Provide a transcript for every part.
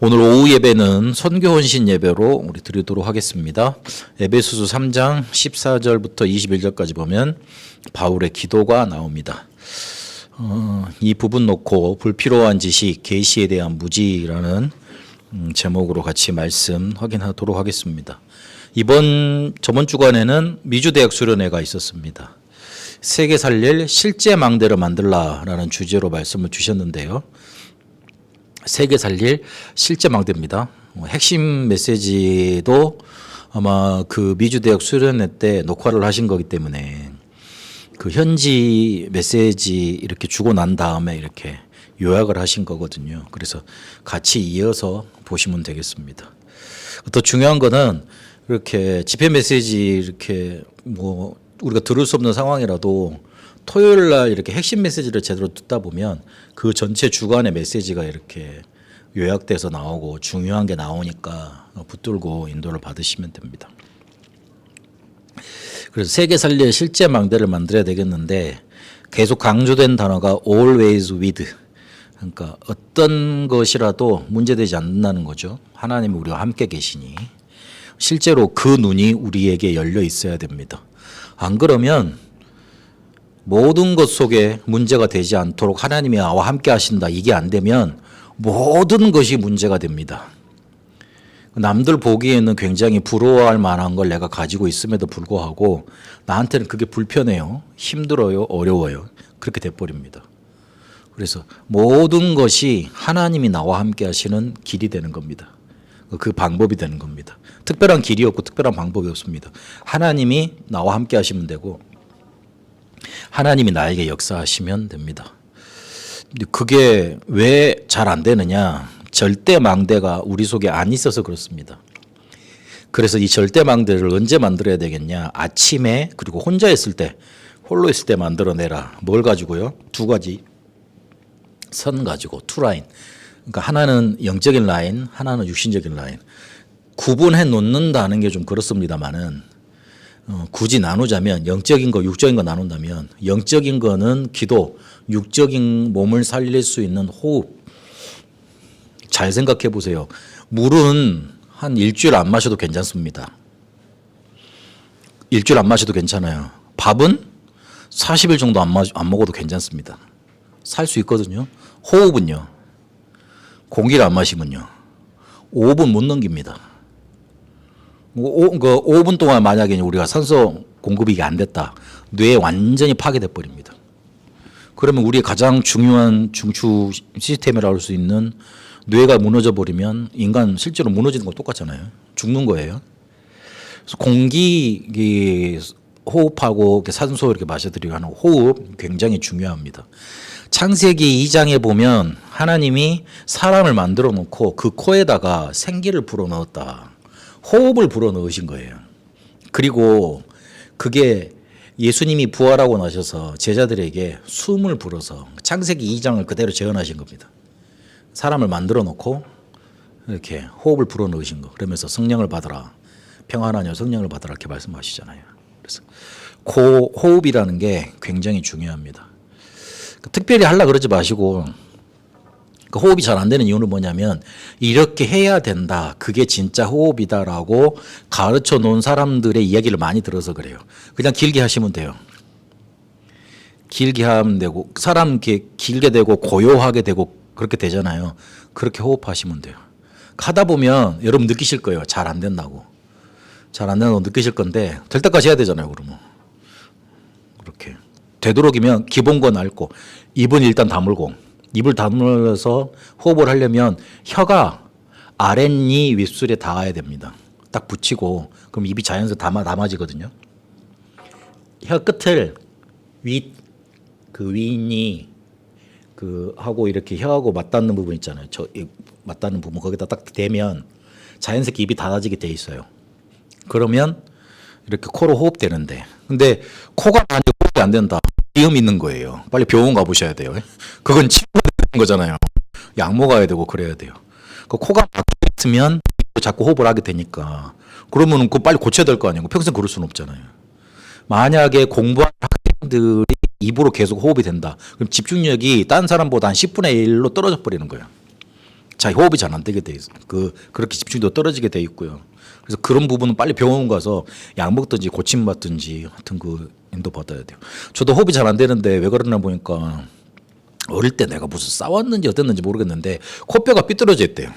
오늘 오후 예배는 선교 헌신 예배로 우리 드리도록 하겠습니다. 에베소서 3장 14절부터 21절까지 보면 바울의 기도가 나옵니다. 이 부분 놓고 불필요한 지식, 계시에 대한 무지라는 제목으로 같이 말씀 확인하도록 하겠습니다. 저번 주간에는 미주대학 수련회가 있었습니다. 세계 살릴 실제 망대를 만들라라는 주제로 말씀을 주셨는데요. 세계 살릴 실제 망대입니다. 핵심 메시지도 아마 그 미주대학 수련회 때 녹화를 하신 거기 때문에 그 현지 메시지 이렇게 주고 난 다음에 이렇게 요약을 하신 거거든요. 그래서 같이 이어서 보시면 되겠습니다. 더 중요한 거는 이렇게 집회 메시지 이렇게 우리가 들을 수 없는 상황이라도 토요일 날 이렇게 핵심 메시지를 제대로 듣다 보면 그 전체 주간의 메시지가 이렇게 요약돼서 나오고 중요한 게 나오니까 붙들고 인도를 받으시면 됩니다. 그래서 세계 살릴 실제 망대를 만들어야 되겠는데 계속 강조된 단어가 always with. 그러니까 어떤 것이라도 문제되지 않는다는 거죠. 하나님이 우리와 함께 계시니 실제로 그 눈이 우리에게 열려 있어야 됩니다. 안 그러면 모든 것 속에 문제가 되지 않도록 하나님이 나와 함께 하신다. 이게 안 되면 모든 것이 문제가 됩니다. 남들 보기에는 굉장히 부러워할 만한 걸 내가 가지고 있음에도 불구하고 나한테는 그게 불편해요. 힘들어요. 어려워요. 그렇게 돼버립니다. 그래서 모든 것이 하나님이 나와 함께 하시는 길이 되는 겁니다. 그 방법이 되는 겁니다. 특별한 길이 없고 특별한 방법이 없습니다. 하나님이 나와 함께 하시면 되고 하나님이 나에게 역사하시면 됩니다. 근데 그게 왜 잘 안 되느냐? 절대 망대가 우리 속에 안 있어서 그렇습니다. 그래서 이 절대 망대를 언제 만들어야 되겠냐? 아침에 그리고 혼자 있을 때, 홀로 있을 때 만들어내라. 뭘 가지고요? 두 가지 선 가지고 투 라인. 그러니까 하나는 영적인 라인, 하나는 육신적인 라인. 구분해 놓는다는 게 좀 그렇습니다만은 굳이 나누자면 영적인 거, 육적인 거 나눈다면 영적인 거는 기도, 육적인 몸을 살릴 수 있는 호흡. 잘 생각해 보세요. 물은 한 일주일 안 마셔도 괜찮습니다. 일주일 안 마셔도 괜찮아요. 밥은 40일 정도 안 먹어도 괜찮습니다. 살 수 있거든요. 호흡은요. 공기를 안 마시면요. 5분 못 넘깁니다. 5분 동안 만약에 우리가 산소 공급이 안 됐다. 뇌에 완전히 파괴돼 버립니다. 그러면 우리의 가장 중요한 중추 시스템이라고 할 수 있는 뇌가 무너져 버리면 인간 실제로 무너지는 거 똑같잖아요. 죽는 거예요. 그래서 공기 호흡하고 산소 이렇게 마셔들이고 하는 호흡 굉장히 중요합니다. 창세기 2장에 보면 하나님이 사람을 만들어 놓고 그 코에다가 생기를 불어 넣었다. 호흡을 불어 넣으신 거예요. 그리고 그게 예수님이 부활하고 나셔서 제자들에게 숨을 불어서 창세기 2장을 그대로 재현하신 겁니다. 사람을 만들어 놓고 이렇게 호흡을 불어 넣으신 거. 그러면서 성령을 받으라. 평안하여 성령을 받으라 이렇게 말씀하시잖아요. 그래서 호흡이라는 게 굉장히 중요합니다. 특별히 하려고 그러지 마시고 호흡이 잘 안 되는 이유는 뭐냐면 이렇게 해야 된다. 그게 진짜 호흡이다라고 가르쳐 놓은 사람들의 이야기를 많이 들어서 그래요. 그냥 길게 하시면 돼요. 길게 하면 되고 사람 이렇게 길게 되고 고요하게 되고 그렇게 되잖아요. 그렇게 호흡하시면 돼요. 하다 보면 여러분 느끼실 거예요. 잘 안 된다고. 잘 안 된다고 느끼실 건데 될 때까지 해야 되잖아요. 그러면 그렇게 되도록이면 기본 건 앓고 입은 일단 다물고 입을 다물어서 호흡을 하려면 혀가 아랫니 윗술에 닿아야 됩니다. 딱 붙이고 그럼 입이 자연스럽게 담아지거든요. 혀 끝을 윗니 하고 이렇게 혀하고 맞닿는 부분 있잖아요. 맞닿는 부분 거기다 딱 대면 자연스럽게 입이 닫아지게 돼 있어요. 그러면 이렇게 코로 호흡되는데 근데 코가 많이 호흡이 안 된다. 비염 있는 거예요. 빨리 병원 가보셔야 돼요. 그건 치료가 되는 거잖아요. 약 먹어야 되고 그래야 돼요. 그 코가 막혀 있으면 자꾸 호흡을 하게 되니까 그러면 그거 빨리 고쳐야 될 거 아니에요. 평생 그럴 수는 없잖아요. 만약에 공부하는 학생들이 입으로 계속 호흡이 된다. 그럼 집중력이 딴 사람보다 한 10분의 1로 떨어져 버리는 거예요. 자 호흡이 잘 안 되게 돼 있어. 그렇게 집중도 떨어지게 돼 있고요. 그래서 그런 부분은 빨리 병원 가서 약 먹든지 고침 받든지 하여튼 그 인도 받아야 돼요. 저도 호흡이 잘 안 되는데 왜 그러나 보니까 어릴 때 내가 무슨 싸웠는지 어땠는지 모르겠는데 코뼈가 삐뚤어져 있대요.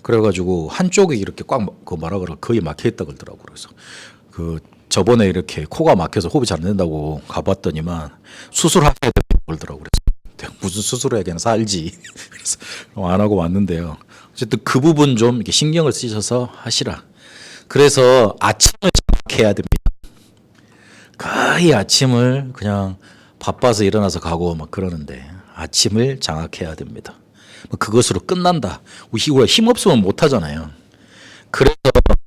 그래가지고 한쪽이 이렇게 꽉 그 뭐라 그래 거의 막혀 있다 그러더라고. 그래서 그 저번에 이렇게 코가 막혀서 호흡이 잘 안 된다고 가봤더니만 수술하셔야 된다고 그러더라고. 그래서 무슨 수술해야 그냥 살지. 그래서 안 하고 왔는데요. 어쨌든 그 부분 좀 이렇게 신경을 쓰셔서 하시라. 그래서 아침을 장악해야 됩니다. 거의 아침을 그냥 바빠서 일어나서 가고 막 그러는데 아침을 장악해야 됩니다. 그것으로 끝난다. 우리가 힘 없으면 못 하잖아요. 그래서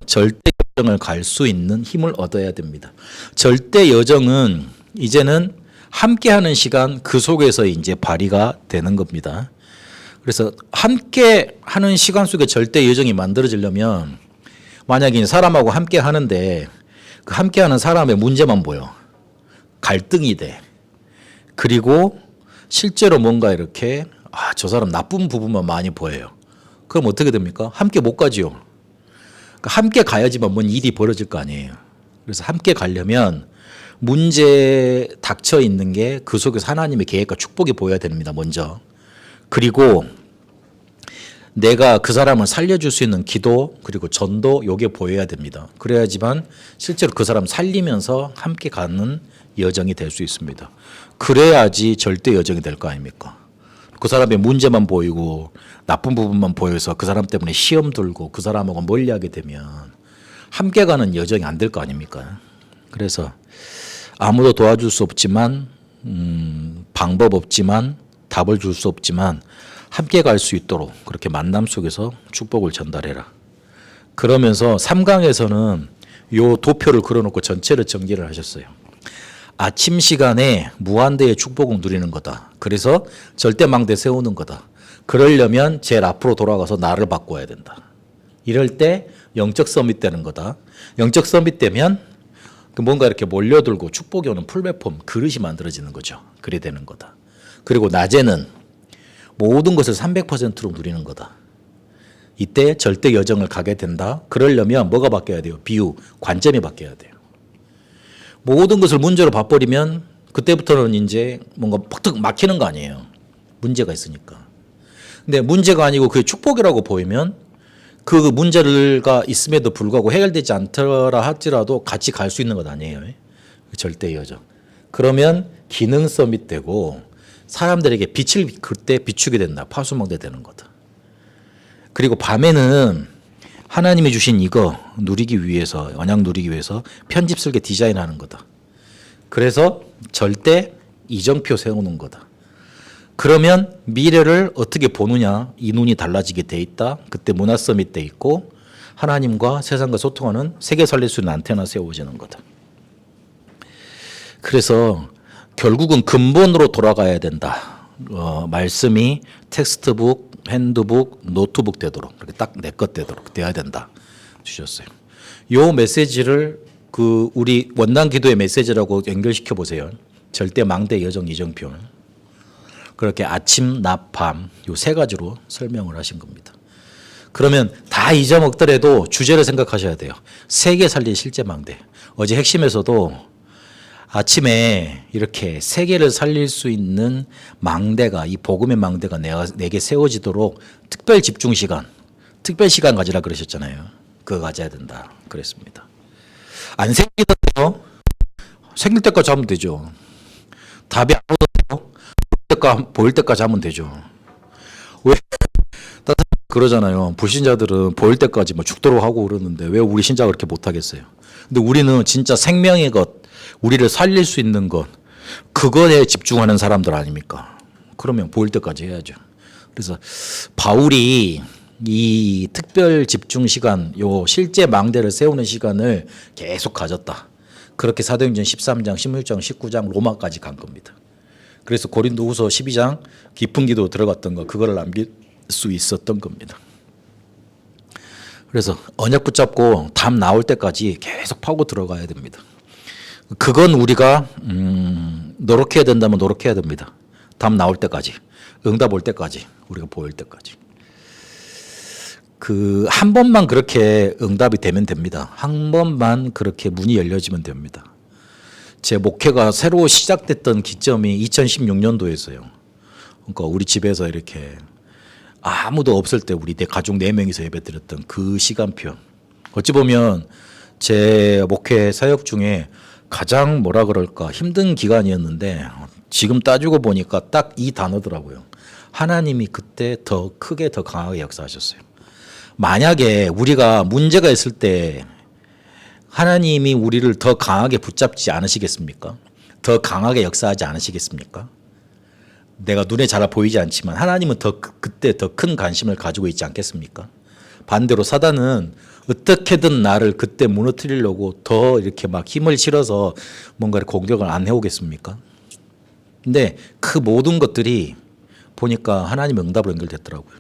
절대 여정을 갈 수 있는 힘을 얻어야 됩니다. 절대 여정은 이제는 함께하는 시간 그 속에서 이제 발휘가 되는 겁니다. 그래서 함께하는 시간 속에 절대 여정이 만들어지려면 만약에 사람하고 함께 하는데 그 함께하는 사람의 문제만 보여. 갈등이 돼. 그리고 실제로 뭔가 이렇게 저 사람 나쁜 부분만 많이 보여요. 그럼 어떻게 됩니까? 함께 못 가지요. 그러니까 함께 가야지만 뭔 일이 벌어질 거 아니에요. 그래서 함께 가려면 문제 닥쳐 있는 게 그 속에서 하나님의 계획과 축복이 보여야 됩니다. 먼저. 그리고 내가 그 사람을 살려줄 수 있는 기도 그리고 전도 요게 보여야 됩니다. 그래야지만 실제로 그 사람 살리면서 함께 가는 여정이 될 수 있습니다. 그래야지 절대 여정이 될 거 아닙니까? 그 사람의 문제만 보이고 나쁜 부분만 보여서 그 사람 때문에 시험 들고 그 사람하고 멀리하게 되면 함께 가는 여정이 안 될 거 아닙니까? 그래서 아무도 도와줄 수 없지만 방법 없지만 답을 줄 수 없지만 함께 갈 수 있도록 그렇게 만남 속에서 축복을 전달해라. 그러면서 3강에서는 요 도표를 그려놓고 전체를 전개를 하셨어요. 아침 시간에 무한대의 축복을 누리는 거다. 그래서 절대망대 세우는 거다. 그러려면 제일 앞으로 돌아가서 나를 바꿔야 된다. 이럴 때 영적 서밋 되는 거다. 영적 서밋 되면 뭔가 이렇게 몰려들고 축복이 오는 플랫폼, 그릇이 만들어지는 거죠. 그래 되는 거다. 그리고 낮에는 모든 것을 300%로 누리는 거다. 이때 절대 여정을 가게 된다. 그러려면 뭐가 바뀌어야 돼요? 비유, 관점이 바뀌어야 돼요. 모든 것을 문제로 봐버리면 그때부터는 이제 뭔가 퍽 막히는 거 아니에요. 문제가 있으니까. 근데 문제가 아니고 그게 축복이라고 보이면 그 문제가 있음에도 불구하고 해결되지 않더라 할지라도 같이 갈 수 있는 것 아니에요. 절대 여정. 그러면 기능 서밋 되고 사람들에게 빛을 그때 비추게 된다. 파수망대 되는 거다. 그리고 밤에는 하나님이 주신 이거 누리기 위해서, 언약 누리기 위해서 편집 설계 디자인하는 거다. 그래서 절대 이정표 세우는 거다. 그러면 미래를 어떻게 보느냐, 이 눈이 달라지게 돼 있다. 그때 문화 서밋 돼 있고 하나님과 세상과 소통하는 세계 살릴 수 있는 안테나 세워지는 거다. 그래서 결국은 근본으로 돌아가야 된다. 말씀이 텍스트북, 핸드북, 노트북 되도록 이렇게 딱 내 것 되도록 돼야 된다 주셨어요. 요 메시지를 그 우리 원단 기도의 메시지라고 연결시켜 보세요. 절대 망대 여정 이정표. 그렇게 아침, 낮, 밤 요 세 가지로 설명을 하신 겁니다. 그러면 다 잊어먹더라도 주제를 생각하셔야 돼요. 세계 살릴 실제 망대. 어제 핵심에서도 아침에 이렇게 세계를 살릴 수 있는 망대가, 이 복음의 망대가 내게 세워지도록 특별 집중 시간, 특별 시간 가지라 그러셨잖아요. 그거 가져야 된다 그랬습니다. 안 생기던데요? 생길 때까지 하면 되죠. 답이 안 오던데요? 보일 때까지 하면 되죠. 왜? 그러잖아요. 불신자들은 보일 때까지 뭐 죽도록 하고 그러는데 왜 우리 신자가 그렇게 못하겠어요? 근데 우리는 진짜 생명의 것, 우리를 살릴 수 있는 것, 그거에 집중하는 사람들 아닙니까? 그러면 보일 때까지 해야죠. 그래서 바울이 이 특별 집중 시간, 요 실제 망대를 세우는 시간을 계속 가졌다. 그렇게 사도행전 13장, 16장, 19장 로마까지 간 겁니다. 그래서 고린도후서 12장 깊은 기도 들어갔던 거, 그거를 남길 수 있었던 겁니다. 그래서 언약 붙잡고 답 나올 때까지 계속 파고 들어가야 됩니다. 그건 우리가 노력해야 된다면 노력해야 됩니다. 답 나올 때까지, 응답 올 때까지, 우리가 보일 때까지. 그 한 번만 그렇게 응답이 되면 됩니다. 한 번만 그렇게 문이 열려지면 됩니다. 제 목회가 새로 시작됐던 기점이 2016년도였어요. 그러니까 우리 집에서 이렇게 아무도 없을 때 우리 내 가족 4명이서 예배드렸던 그 시간표. 어찌 보면 제 목회 사역 중에 가장 뭐라 그럴까 힘든 기간이었는데 지금 따지고 보니까 딱 이 단어더라고요. 하나님이 그때 더 크게 더 강하게 역사하셨어요. 만약에 우리가 문제가 있을 때 하나님이 우리를 더 강하게 붙잡지 않으시겠습니까? 더 강하게 역사하지 않으시겠습니까? 내가 눈에 잘 보이지 않지만 하나님은 그때 더 큰 관심을 가지고 있지 않겠습니까? 반대로 사단은 어떻게든 나를 그때 무너뜨리려고 더 이렇게 막 힘을 실어서 뭔가 공격을 안 해오겠습니까? 근데 그 모든 것들이 보니까 하나님의 응답으로 연결됐더라고요.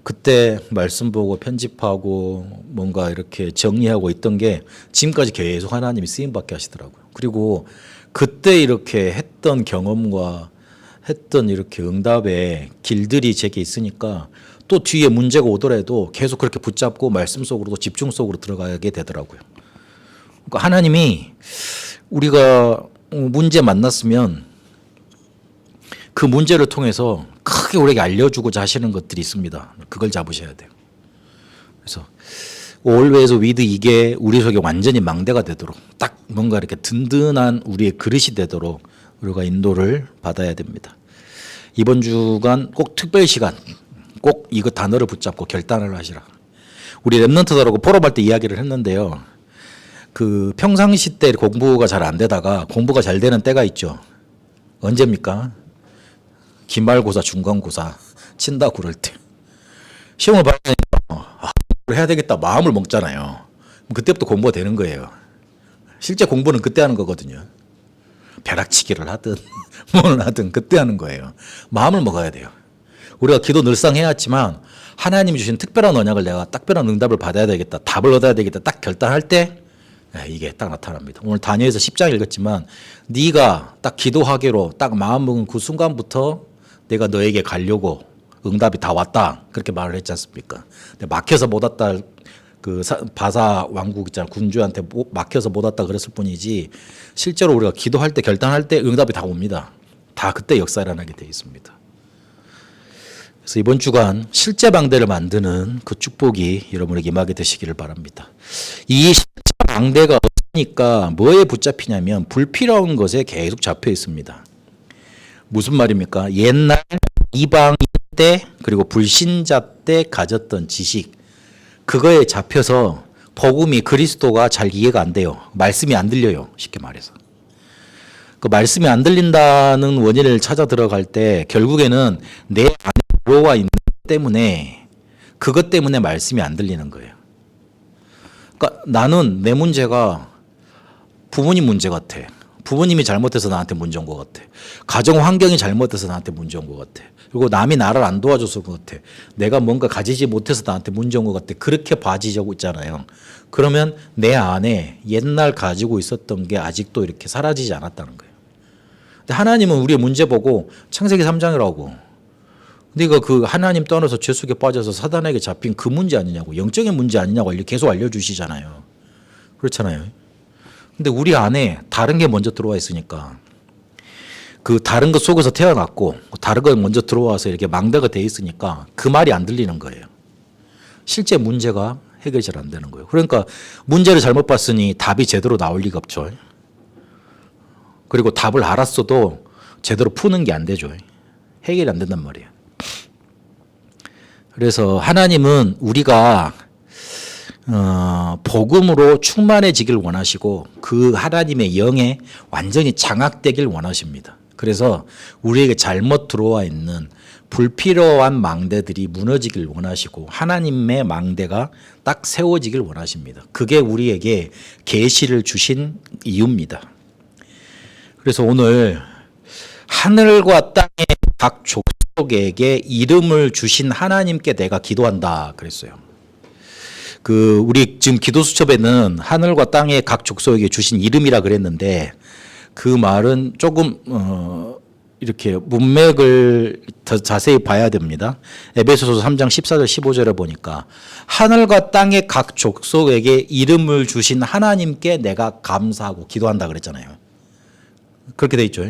그때 말씀 보고 편집하고 뭔가 이렇게 정리하고 있던 게 지금까지 계속 하나님이 쓰임받게 하시더라고요. 그리고 그때 이렇게 했던 경험과 했던 이렇게 응답의 길들이 제게 있으니까 또 뒤에 문제가 오더라도 계속 그렇게 붙잡고 말씀 속으로도 집중 속으로 들어가게 되더라고요. 그러니까 하나님이 우리가 문제 만났으면 그 문제를 통해서 크게 우리에게 알려주고자 하시는 것들이 있습니다. 그걸 잡으셔야 돼요. 그래서 Always with 이게 우리 속에 완전히 망대가 되도록 딱 뭔가 이렇게 든든한 우리의 그릇이 되도록 우리가 인도를 받아야 됩니다. 이번 주간 꼭 특별 시간 꼭 이거 단어를 붙잡고 결단을 하시라. 우리 랩런트들하고 폴업할 때 이야기를 했는데요. 그 평상시 때 공부가 잘 안 되다가 공부가 잘 되는 때가 있죠. 언제입니까? 기말고사, 중간고사 친다 그럴 때 시험을 봐야 되니까 해야 되겠다 마음을 먹잖아요. 그때부터 공부가 되는 거예요. 실제 공부는 그때 하는 거거든요. 벼락치기를 하든 뭘 하든 그때 하는 거예요. 마음을 먹어야 돼요. 우리가 기도 늘상 해왔지만 하나님이 주신 특별한 언약을 내가 특별한 응답을 받아야 되겠다. 답을 얻어야 되겠다. 딱 결단할 때 이게 딱 나타납니다. 오늘 다니엘서 10장 읽었지만 네가 딱 기도하기로 딱 마음먹은 그 순간부터 내가 너에게 가려고 응답이 다 왔다. 그렇게 말을 했지 않습니까? 근데 막혀서 못 왔다. 그 바사 왕국 있잖아. 군주한테 막혀서 못 왔다 그랬을 뿐이지 실제로 우리가 기도할 때 결단할 때 응답이 다 옵니다. 다 그때 역사 일어나게 되어 있습니다. 그래서 이번 주간 실제 망대를 만드는 그 축복이 여러분에게 임하게 되시기를 바랍니다. 이 실제 망대가 없으니까 뭐에 붙잡히냐면 불필요한 것에 계속 잡혀 있습니다. 무슨 말입니까? 옛날 이방인 때 그리고 불신자 때 가졌던 지식 그거에 잡혀서 복음이 그리스도가 잘 이해가 안 돼요. 말씀이 안 들려요. 쉽게 말해서. 그 말씀이 안 들린다는 원인을 찾아 들어갈 때 결국에는 내 안에 들어와 있는 것 때문에 그것 때문에 말씀이 안 들리는 거예요. 그러니까 나는 내 문제가 부모님 문제 같아. 부모님이 잘못해서 나한테 문제 온 것 같아. 가정 환경이 잘못해서 나한테 문제 온 것 같아. 그리고 남이 나를 안 도와줘서 것 같아. 내가 뭔가 가지지 못해서 나한테 문제 온 것 같아. 그렇게 봐지자고 있잖아요. 그러면 내 안에 옛날 가지고 있었던 게 아직도 이렇게 사라지지 않았다는 거예요. 근데 하나님은 우리의 문제 보고 창세기 3장이라고. 근데 그 하나님 떠나서 죄 속에 빠져서 사단에게 잡힌 그 문제 아니냐고. 영적인 문제 아니냐고 계속 알려주시잖아요. 그렇잖아요. 근데 우리 안에 다른 게 먼저 들어와 있으니까 그 다른 것 속에서 태어났고 다른 거 먼저 들어와서 이렇게 망대가 돼 있으니까 그 말이 안 들리는 거예요. 실제 문제가 해결이 잘 안 되는 거예요. 그러니까 문제를 잘못 봤으니 답이 제대로 나올 리가 없죠. 그리고 답을 알았어도 제대로 푸는 게 안 되죠. 해결이 안 된단 말이에요. 그래서 하나님은 우리가 복음으로 충만해지길 원하시고 그 하나님의 영에 완전히 장악되길 원하십니다. 그래서 우리에게 잘못 들어와 있는 불필요한 망대들이 무너지길 원하시고 하나님의 망대가 딱 세워지길 원하십니다. 그게 우리에게 계시를 주신 이유입니다. 그래서 오늘 하늘과 땅의 각 족속에게 이름을 주신 하나님께 내가 기도한다 그랬어요. 우리 지금 기도 수첩에는 하늘과 땅의 각 족속에게 주신 이름이라 그랬는데 그 말은 조금 이렇게 문맥을 더 자세히 봐야 됩니다. 에베소서 3장 14절 15절에 보니까 하늘과 땅의 각 족속에게 이름을 주신 하나님께 내가 감사하고 기도한다 그랬잖아요. 그렇게 돼 있죠.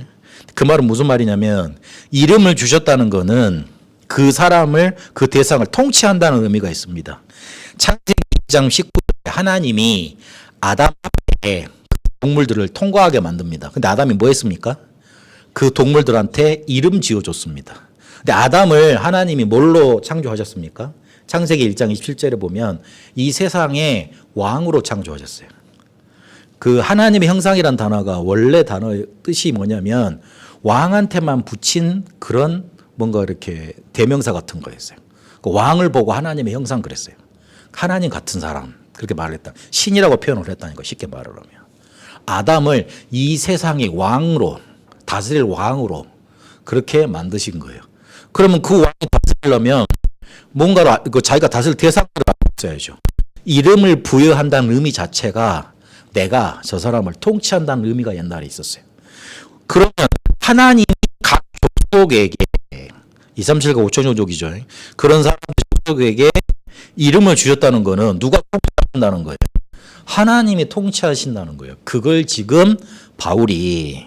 그 말은 무슨 말이냐면 이름을 주셨다는 거는 그 사람을 그 대상을 통치한다는 의미가 있습니다. 창세기 2장 19절에 하나님이 아담 앞에 동물들을 통과하게 만듭니다. 근데 아담이 뭐 했습니까? 그 동물들한테 이름 지어줬습니다. 근데 아담을 하나님이 뭘로 창조하셨습니까? 창세기 1장 27절에 보면 이 세상의 왕으로 창조하셨어요. 그 하나님의 형상이란 단어가 원래 단어의 뜻이 뭐냐면 왕한테만 붙인 그런 뭔가 이렇게 대명사 같은 거였어요. 그 왕을 보고 하나님의 형상 그랬어요. 하나님 같은 사람 그렇게 말을 했다. 신이라고 표현을 했다는 거 쉽게 말을 하면. 아담을 이 세상의 왕으로 다스릴 왕으로 그렇게 만드신 거예요. 그러면 그 왕이 다스리려면 뭔가로 자기가 다스릴 대상을 있어야죠. 이름을 부여한다는 의미 자체가 내가 저 사람을 통치한다는 의미가 옛날에 있었어요. 그러면 하나님이 각 족속에게 2, 3, 7가 5천 족이죠. 그런 사람들 족속에게 이름을 주셨다는 거는 누가 통치한다는 거예요? 하나님이 통치하신다는 거예요. 그걸 지금 바울이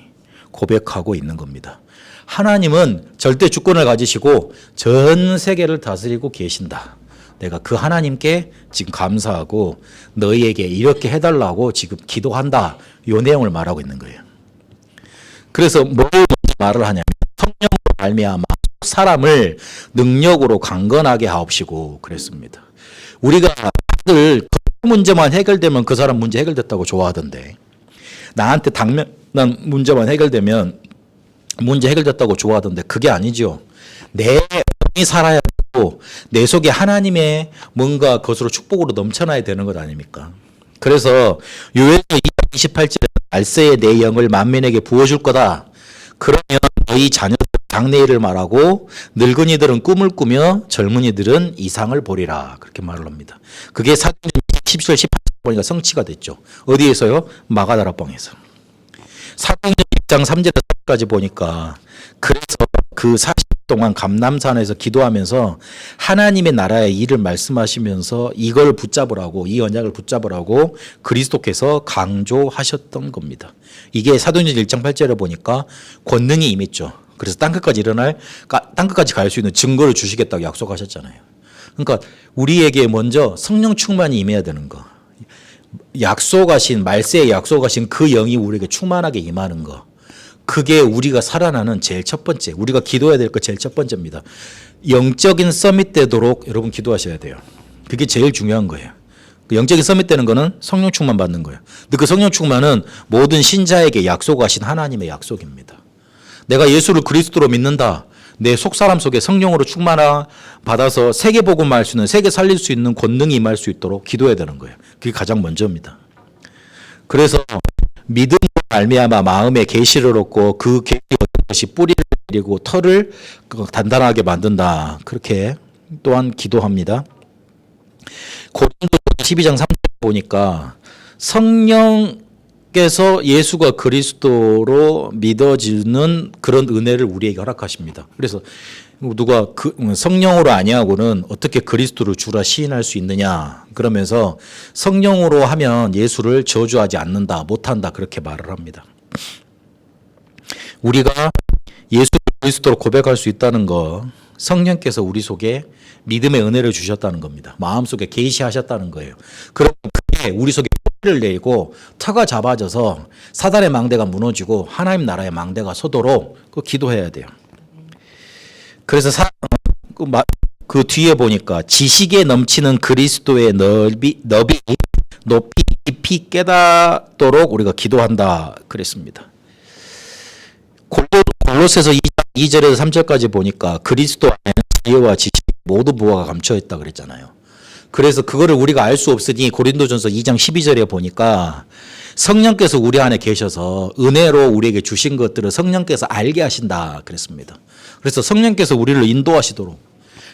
고백하고 있는 겁니다. 하나님은 절대 주권을 가지시고 전 세계를 다스리고 계신다. 내가 그 하나님께 지금 감사하고 너희에게 이렇게 해달라고 지금 기도한다. 이 내용을 말하고 있는 거예요. 그래서 뭘 말을 하냐면 성령으로 말미암아 사람을 능력으로 강건하게 하옵시고 그랬습니다. 우리가 다들 그 문제만 해결되면 그 사람 문제 해결됐다고 좋아하던데 나한테 당면한 문제만 해결되면 문제 해결됐다고 좋아하던데 그게 아니죠. 내 영이 살아야 되고 내 속에 하나님의 뭔가 것으로 축복으로 넘쳐나야 되는 것 아닙니까? 그래서 요엘서 2장 28절에 말세에 내 영을 만민에게 부어줄 거다. 그러면 너희 자녀들 장래일을 말하고 늙은이들은 꿈을 꾸며 젊은이들은 이상을 보리라. 그렇게 말을 합니다. 그게 사도행전 17절 18절 보니까 성취가 됐죠. 어디에서요? 마가다라방에서. 사도행전 1장 3절까지 보니까 그래서 그 40일 동안 감람산에서 기도하면서 하나님의 나라의 일을 말씀하시면서 이걸 붙잡으라고 이 언약을 붙잡으라고 그리스도께서 강조하셨던 겁니다. 이게 사도행전 1장 8절에 보니까 권능이 임했죠. 그래서 땅끝까지 땅끝까지 갈 수 있는 증거를 주시겠다고 약속하셨잖아요. 그러니까 우리에게 먼저 성령 충만이 임해야 되는 거. 약속하신 말세에 약속하신 그 영이 우리에게 충만하게 임하는 거. 그게 우리가 살아나는 제일 첫 번째, 우리가 기도해야 될 거 제일 첫 번째입니다. 영적인 서밋 되도록 여러분 기도하셔야 돼요. 그게 제일 중요한 거예요. 영적인 서밋 되는 거는 성령 충만 받는 거예요. 근데 그 성령 충만은 모든 신자에게 약속하신 하나님의 약속입니다. 내가 예수를 그리스도로 믿는다. 내 속사람 속에 성령으로 충만하 받아서 세계 복음할 수 있는, 세계 살릴 수 있는 권능이 임할 수 있도록 기도해야 되는 거예요. 그게 가장 먼저입니다. 그래서 믿음으로 말미암아 마음에 계시를 얻고 그 계시 것이 뿌리를 내리고 털을 단단하게 만든다. 그렇게 또한 기도합니다. 고린도서 12장 3절 보니까 성령께서 예수가 그리스도로 믿어지는 그런 은혜를 우리에게 허락하십니다. 그래서 누가 성령으로 아니하고는 어떻게 그리스도를 주라 시인할 수 있느냐 그러면서 성령으로 하면 예수를 저주하지 않는다 못한다 그렇게 말을 합니다. 우리가 예수 그리스도로 고백할 수 있다는 거 성령께서 우리 속에 믿음의 은혜를 주셨다는 겁니다. 마음속에 계시하셨다는 거예요. 그럼 그게 우리 속에 뿌리를 내리고 터가 잡아져서 사단의 망대가 무너지고 하나님 나라의 망대가 서도록 기도해야 돼요. 그래서 그 뒤에 보니까 지식에 넘치는 그리스도의 높이 깊이 깨닫도록 우리가 기도한다 그랬습니다. 골로새서 2절에서 3절까지 보니까 그리스도 안에는 지혜와 지식 모든 부하가 감춰 있다 그랬잖아요. 그래서 그거를 우리가 알 수 없으니 고린도전서 2장 12절에 보니까 성령께서 우리 안에 계셔서 은혜로 우리에게 주신 것들을 성령께서 알게 하신다 그랬습니다. 그래서 성령께서 우리를 인도하시도록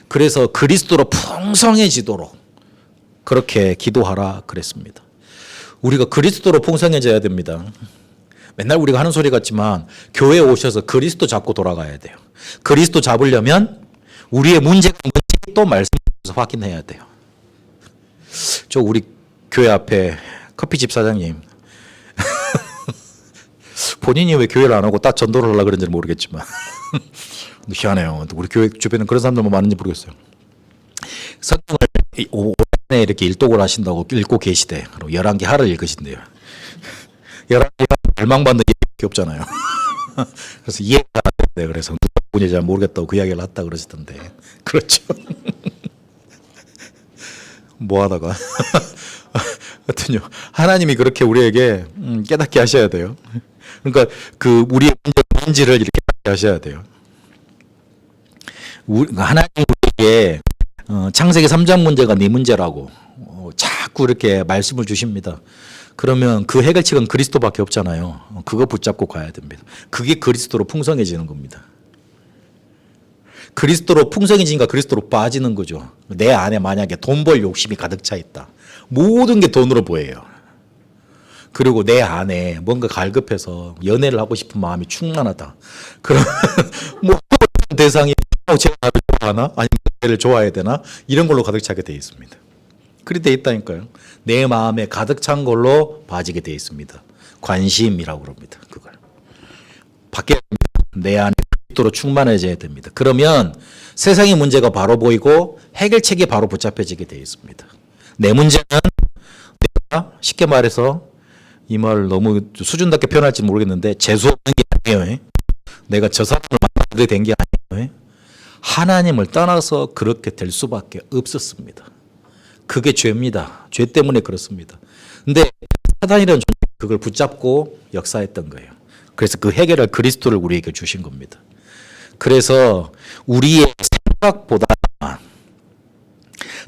그래서 그리스도로 풍성해지도록 그렇게 기도하라 그랬습니다. 우리가 그리스도로 풍성해져야 됩니다. 맨날 우리가 하는 소리 같지만 교회에 오셔서 그리스도 잡고 돌아가야 돼요. 그리스도 잡으려면 우리의 문제가 뭔지 또 말씀해서 확인해야 돼요. 저 우리 교회 앞에 커피집 사장님 본인이 왜 교회를 안 하고 딱 전도를 하려고 그런지는 모르겠지만 희한해요. 우리 교회 주변에 그런 사람들만 많은지 모르겠어요. 성경을 오전에 이렇게 일독을 하신다고 읽고 계시대. 그리고 11개 하를 읽으신대요. 11개 발망받는 게 없잖아요. 그래서 이해가 안 되는데 그래서 누가 본인이 잘 모르겠다고 그 이야기를 했다 그러시던데. 그렇죠. 뭐 하다가 하여튼요. 하나님이 그렇게 우리에게 깨닫게 하셔야 돼요. 그러니까 그 우리의 문제를 이렇게 하셔야 돼요. 하나님 우리에게 창세기 3장 문제가 네 문제라고 자꾸 이렇게 말씀을 주십니다. 그러면 그 해결책은 그리스도밖에 없잖아요. 그거 붙잡고 가야 됩니다. 그게 그리스도로 풍성해지는 겁니다. 그리스도로 풍성해지니까 그리스도로 빠지는 거죠. 내 안에 만약에 돈 벌 욕심이 가득 차 있다. 모든 게 돈으로 보여요. 그리고 내 안에 뭔가 갈급해서 연애를 하고 싶은 마음이 충만하다. 그럼 뭐 대상이 제가 나를 좋아하나? 아니면 나를 좋아해야 되나? 이런 걸로 가득 차게 되어 있습니다. 그리 돼 있다니까요. 내 마음에 가득 찬 걸로 빠지게 되어 있습니다. 관심이라고 그럽니다. 그걸 바뀌어야 됩니다. 내 안에 그리스도로 충만해져야 됩니다. 그러면 세상의 문제가 바로 보이고 해결책이 바로 붙잡혀지게 되어 있습니다. 내 문제는 내가 쉽게 말해서 이 말을 너무 수준답게 표현할지 모르겠는데 재수 없는 게 아니에요. 내가 저 사람을 만나게 된 게 아니에요. 하나님을 떠나서 그렇게 될 수밖에 없었습니다. 그게 죄입니다. 죄 때문에 그렇습니다. 근데 사단이라는 존재 그걸 붙잡고 역사했던 거예요. 그래서 그 해결할 그리스도를 우리에게 주신 겁니다. 그래서 우리의 생각보다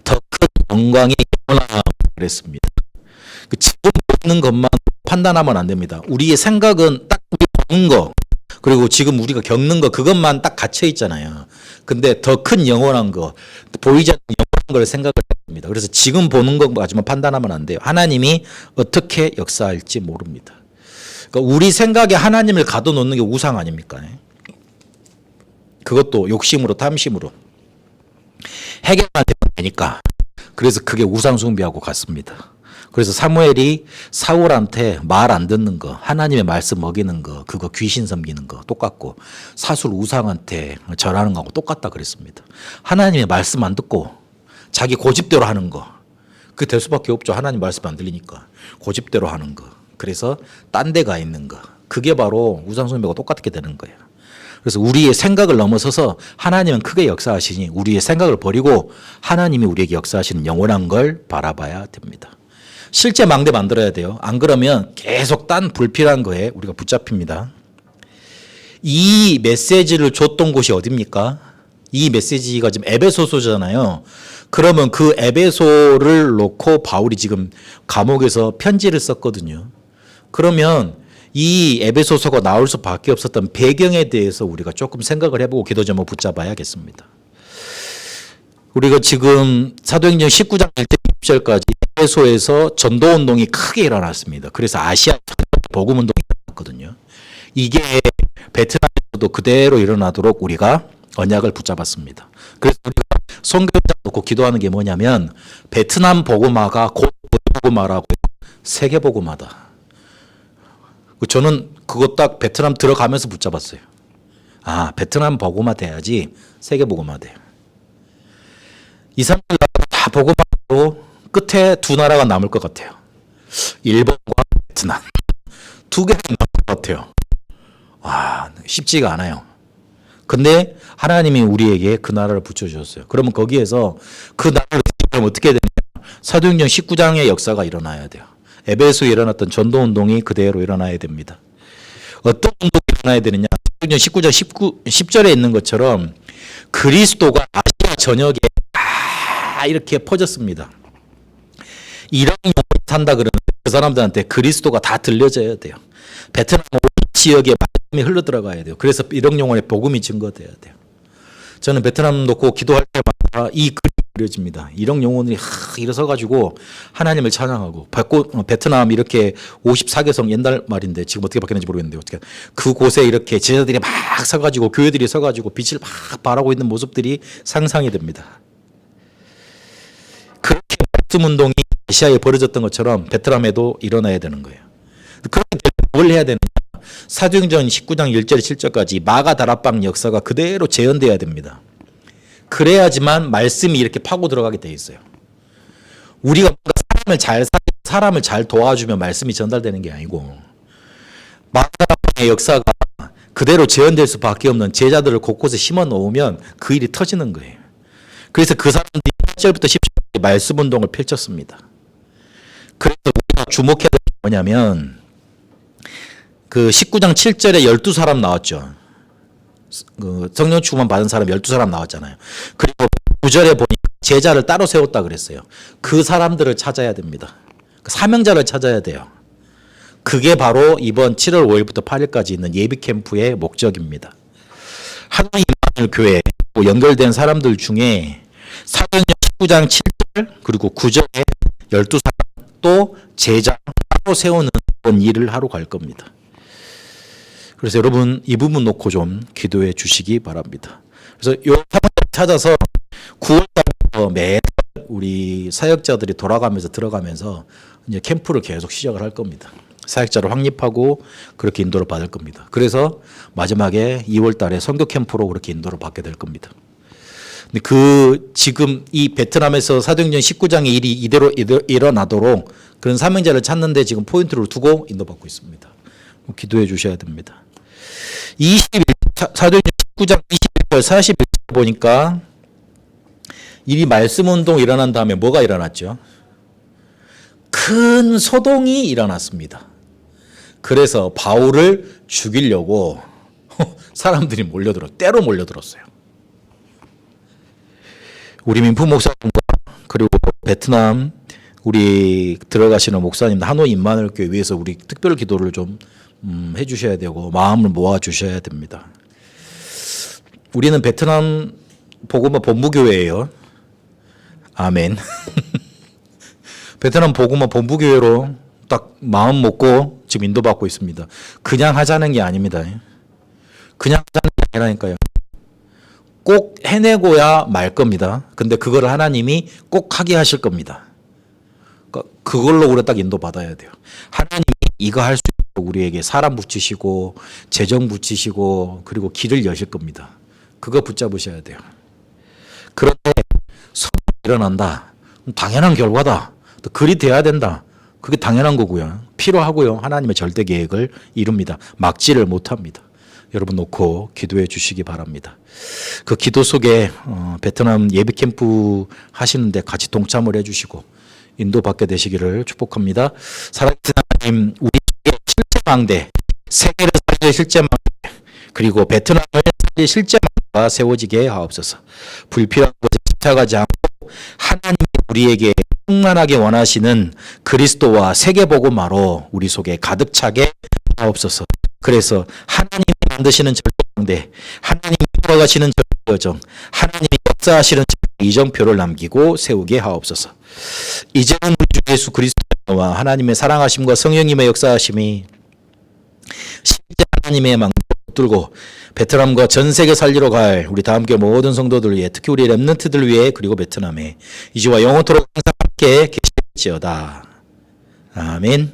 더 큰 영광이 일어나 그랬습니다. 지금 보이는 것만 판단하면 안 됩니다. 우리의 생각은 딱 우리 보는 거 그리고 지금 우리가 겪는 거 그것만 딱 갇혀 있잖아요. 근데 더 큰 영원한 거 보이지 않는 영원한 걸 생각을 합니다. 그래서 지금 보는 것까지만 판단하면 안 돼요. 하나님이 어떻게 역사할지 모릅니다. 그러니까 우리 생각에 하나님을 가둬놓는 게 우상 아닙니까? 그것도 욕심으로 탐심으로 해결만 되면 되니까. 그래서 그게 우상 숭배하고 같습니다. 그래서 사무엘이 사울한테 말 안 듣는 거, 하나님의 말씀 먹이는 거, 그거 귀신 섬기는 거 똑같고 사술 우상한테 절하는 거하고 똑같다 그랬습니다. 하나님의 말씀 안 듣고 자기 고집대로 하는 거, 그게 될 수밖에 없죠. 하나님 말씀 안 들리니까 고집대로 하는 거. 그래서 딴 데 가 있는 거, 그게 바로 우상 숭배가 똑같게 되는 거예요. 그래서 우리의 생각을 넘어서서 하나님은 크게 역사하시니 우리의 생각을 버리고 하나님이 우리에게 역사하시는 영원한 걸 바라봐야 됩니다. 실제 망대 만들어야 돼요. 안 그러면 계속 딴 불필요한 거에 우리가 붙잡힙니다. 이 메시지를 줬던 곳이 어디입니까? 이 메시지가 지금 에베소서잖아요. 그러면 그 에베소를 놓고 바울이 지금 감옥에서 편지를 썼거든요. 그러면 이 에베소서가 나올 수밖에 없었던 배경에 대해서 우리가 조금 생각을 해보고 기도 제목 붙잡아야겠습니다. 우리가 지금 사도행전 19장 1절 10절까지 에베소에서 전도운동이 크게 일어났습니다. 그래서 아시아 복음운동이 일어났거든요. 이게 베트남에서도 그대로 일어나도록 우리가 언약을 붙잡았습니다. 그래서 우리가 선교장 놓고 기도하는 게 뭐냐면 베트남 복음화가 곧 복음화라고 세계 복음화다. 저는 그거 딱 베트남 들어가면서 붙잡았어요. 아, 베트남 복음화 돼야지 세계 복음화 돼요. 2, 3년 다 복음화로 끝에 두 나라가 남을 것 같아요. 일본과 베트남. 두 개가 남을 것 같아요. 와, 쉽지가 않아요. 근데 하나님이 우리에게 그 나라를 붙여주셨어요. 그러면 거기에서 그 나라를 붙이면 어떻게 되냐? 사도행전 19장의 역사가 일어나야 돼요. 에베소에 일어났던 전도운동이 그대로 일어나야 됩니다. 어떤 운동이 일어나야 되느냐? 사도행전 19장 10절에 있는 것처럼 그리스도가 아시아 전역에 다 이렇게 퍼졌습니다. 이런 용어를 탄다 그러는데 그 사람들한테 그리스도가 다 들려져야 돼요. 베트남 지역에 말씀이 흘러들어가야 돼요. 그래서 이런 용어에 복음이 증거돼야 돼요. 저는 베트남 놓고 기도할 때마다 이 그려집니다. 이런 영혼들이 일어서가지고 하나님을 찬양하고 베트남 이렇게 54개성 옛날 말인데 지금 어떻게 바뀌었는지 모르겠는데 어떻게 그곳에 이렇게 제자들이 막 서가지고 교회들이 서가지고 빛을 막 발하고 있는 모습들이 상상이 됩니다. 그렇게 말씀 운동이 아시아에 벌어졌던 것처럼 베트남에도 일어나야 되는 거예요. 그렇게 뭘 해야 되느냐? 사도행전 19장 1절 7절까지 마가 다락방 역사가 그대로 재현돼야 됩니다. 그래야지만 말씀이 이렇게 파고 들어가게 돼 있어요. 우리가 사람을 잘 도와주면 말씀이 전달되는 게 아니고 마가 다락방의 역사가 그대로 재현될 수밖에 없는 제자들을 곳곳에 심어 놓으면 그 일이 터지는 거예요. 그래서 그 사람들이 1절부터 10절까지 말씀 운동을 펼쳤습니다. 그래서 우리가 주목해야 될 게 뭐냐면 그 19장 7절에 12사람 나왔죠. 그 성령 충만 받은 사람 12사람 나왔잖아요. 그리고 9절에 보니까 제자를 따로 세웠다 그랬어요. 그 사람들을 찾아야 됩니다. 그 사명자를 찾아야 돼요. 그게 바로 이번 7월 5일부터 8일까지 있는 예비 캠프의 목적입니다. 하나님 임마누엘 교회 연결된 사람들 중에 사도행전 19장 7절 그리고 9절에 12사람 또 제자 따로 세우는 일을 하러 갈 겁니다. 그래서 여러분 이 부분 놓고 좀 기도해 주시기 바랍니다. 그래서 이 사람을 찾아서 9월달부터 매달 우리 사역자들이 돌아가면서 들어가면서 이제 캠프를 계속 시작을 할 겁니다. 사역자를 확립하고 그렇게 인도를 받을 겁니다. 그래서 마지막에 2월달에 선교 캠프로 그렇게 인도를 받게 될 겁니다. 근데 지금 이 베트남에서 사도행전 19장의 일이 이대로 일어나도록 그런 사명자를 찾는데 지금 포인트를 두고 인도받고 있습니다. 기도해 주셔야 됩니다. 사도행전 19장 21절 41절 보니까 이 말씀 운동 일어난 다음에 뭐가 일어났죠? 큰 소동이 일어났습니다. 그래서 바울을 죽이려고 사람들이 때로 몰려들었어요. 우리 민프 목사님과 그리고 베트남 우리 들어가시는 목사님 하노이 임마누엘 교회 위해서 우리 특별 기도를 좀 해주셔야 되고 마음을 모아주셔야 됩니다. 우리는 베트남 복음화 본부교회예요. 아멘. 베트남 복음화 본부교회로 딱 마음 먹고 지금 인도받고 있습니다. 그냥 하자는 게 아닙니다. 그냥 하자는 게 아니라니까요. 꼭 해내고야 말 겁니다. 근데 그걸 하나님이 꼭 하게 하실 겁니다. 그걸로 우리가 딱 인도받아야 돼요. 하나님이 이거 할 수 있도록 우리에게 사람 붙이시고 재정 붙이시고 그리고 길을 여실 겁니다. 그거 붙잡으셔야 돼요. 그런데 소동이 일어난다. 당연한 결과다. 또 그리 돼야 된다. 그게 당연한 거고요. 필요하고요. 하나님의 절대 계획을 이룹니다. 막지를 못합니다. 여러분 놓고 기도해 주시기 바랍니다. 그 기도 속에 베트남 예비 캠프 하시는데 같이 동참을 해주시고 인도받게 되시기를 축복합니다. 사랑하는 하나님, 우리의 실제망대, 세계를 살릴 실제망대, 그리고 베트남을 살릴 실제망대가 세워지게 하옵소서. 불필요한 것에 집착하지 않고 하나님이 우리에게 충만하게 원하시는 그리스도와 세계복음화로 우리 속에 가득 차게 하옵소서. 그래서 하나님이 만드시는 절대망대, 하나님이 돌아가시는 절대여정, 하나님이 역사하시는 이정표를 남기고 세우게 하옵소서. 이제는 우리 주 예수 그리스도와 하나님의 사랑하심과 성령님의 역사하심이 실제 하나님의 망대를 붙들고 베트남과 전 세계 살리러 갈 우리 다함교회 모든 성도들 위해, 특히 우리 렘넌트들 위해, 그리고 베트남에 이제와 영원토록 항상 함께 계실지어다. 아멘.